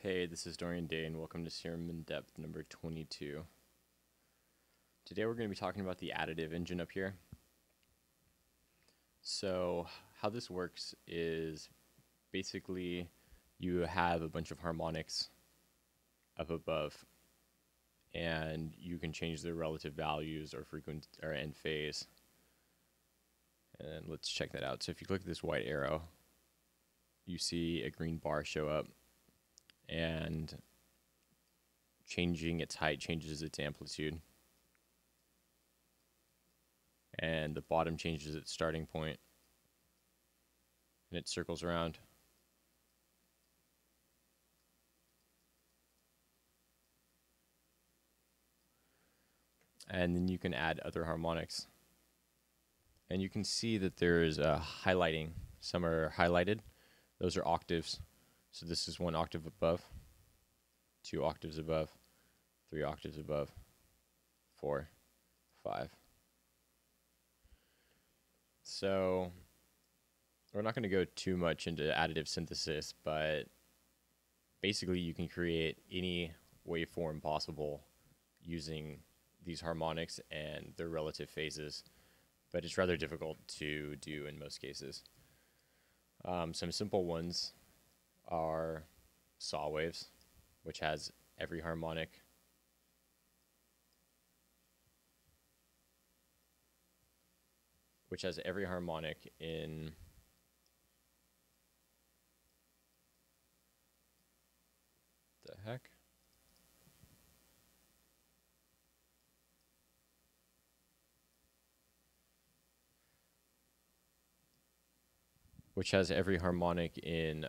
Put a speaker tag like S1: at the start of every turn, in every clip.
S1: Hey, this is Dorian and welcome to Serum in Depth number 22. Today we're going to be talking about the additive engine up here. So how this works is basically you have a bunch of harmonics up above and you can change their relative values or frequency or end phase. And let's check that out. So if you click this white arrow, you see a green bar show up, and changing its height changes its amplitude, and the bottom changes its starting point, and it circles around. And then you can add other harmonics, and you can see that there is a highlighting. Some are highlighted. Those are octaves. So this is 1 octave above, 2 octaves above, 3 octaves above, 4, 5. So we're not going to go too much into additive synthesis, but basically you can create any waveform possible using these harmonics and their relative phases, but it's rather difficult to do in most cases. Some simple ones are saw waves, which has every harmonic in the heck? Which has every harmonic in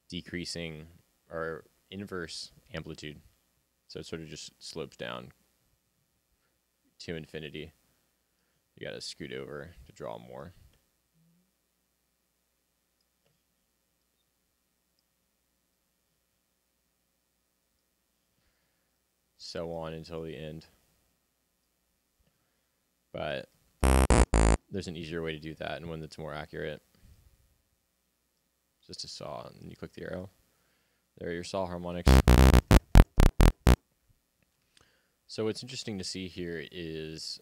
S1: decreasing or inverse amplitude. So it sort of just slopes down to infinity. You gotta scoot over to draw more. So on until the end. But there's an easier way to do that and one that's more accurate. Just a saw, and you click the arrow. There are your saw harmonics. So what's interesting to see here is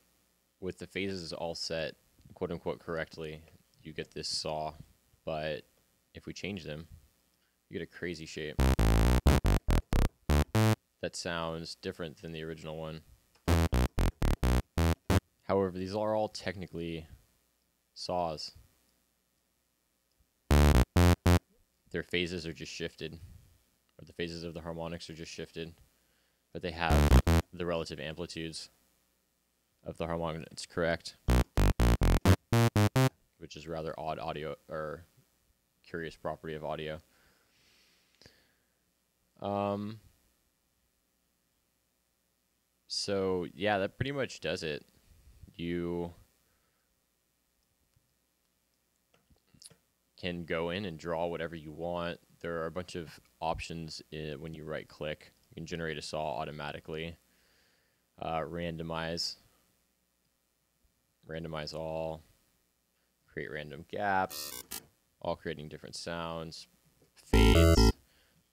S1: with the phases all set quote unquote correctly, you get this saw, but if we change them, you get a crazy shape that sounds different than the original one. However, these are all technically saws. Their phases are just shifted, or the phases of the harmonics are just shifted, but they have the relative amplitudes of the harmonics correct, which is rather odd audio, or curious property of audio. So yeah, that pretty much does it. You can go in and draw whatever you want. There are a bunch of options when you right click. You can generate a saw automatically. Randomize all, create random gaps, all creating different sounds,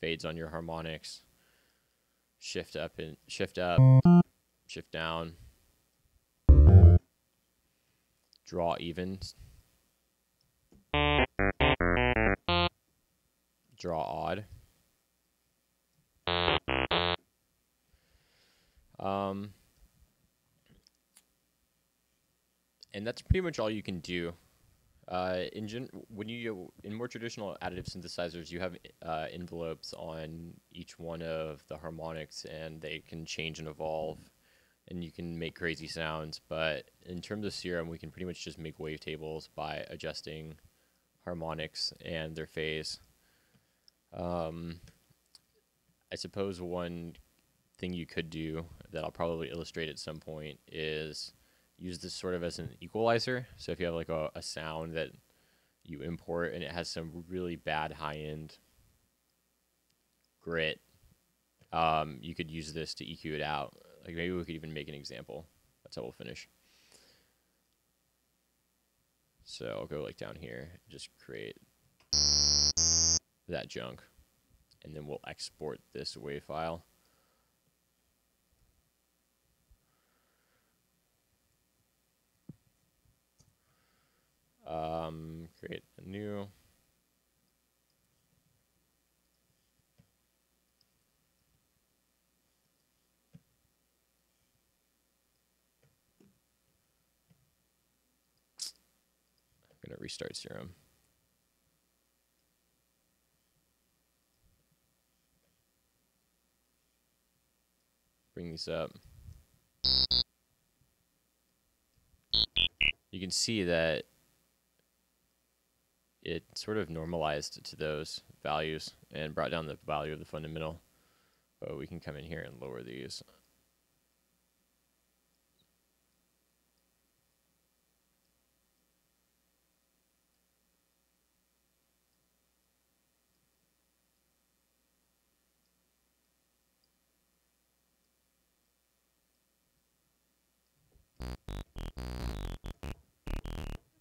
S1: fades on your harmonics, shift up, shift down, draw evens, draw odd. And that's pretty much all you can do. In more traditional additive synthesizers, you have envelopes on each one of the harmonics, and they can change and evolve, and you can make crazy sounds. But in terms of Serum, we can pretty much just make wavetables by adjusting harmonics and their phase. I suppose one thing you could do that I'll probably illustrate at some point is use this sort of as an equalizer. So if you have like a sound that you import and it has some really bad high-end grit, you could use this to EQ it out. Like maybe we could even make an example. That's how we'll finish. So I'll go like down here, just create that junk. And then we'll export this WAV file. Create a new. I'm going to restart Serum. Bring these up. You can see that it sort of normalized to those values and brought down the value of the fundamental. But we can come in here and lower these.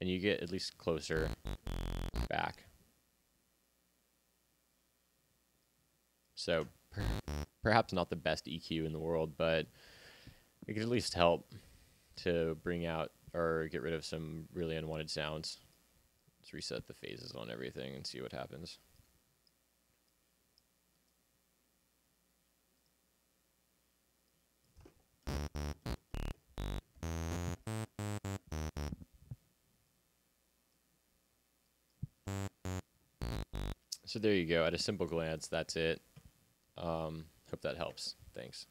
S1: And you get at least closer back. So perhaps not the best EQ in the world, but it could at least help to bring out or get rid of some really unwanted sounds. Let's reset the phases on everything and see what happens. So there you go. At a simple glance, that's it. Hope that helps. Thanks.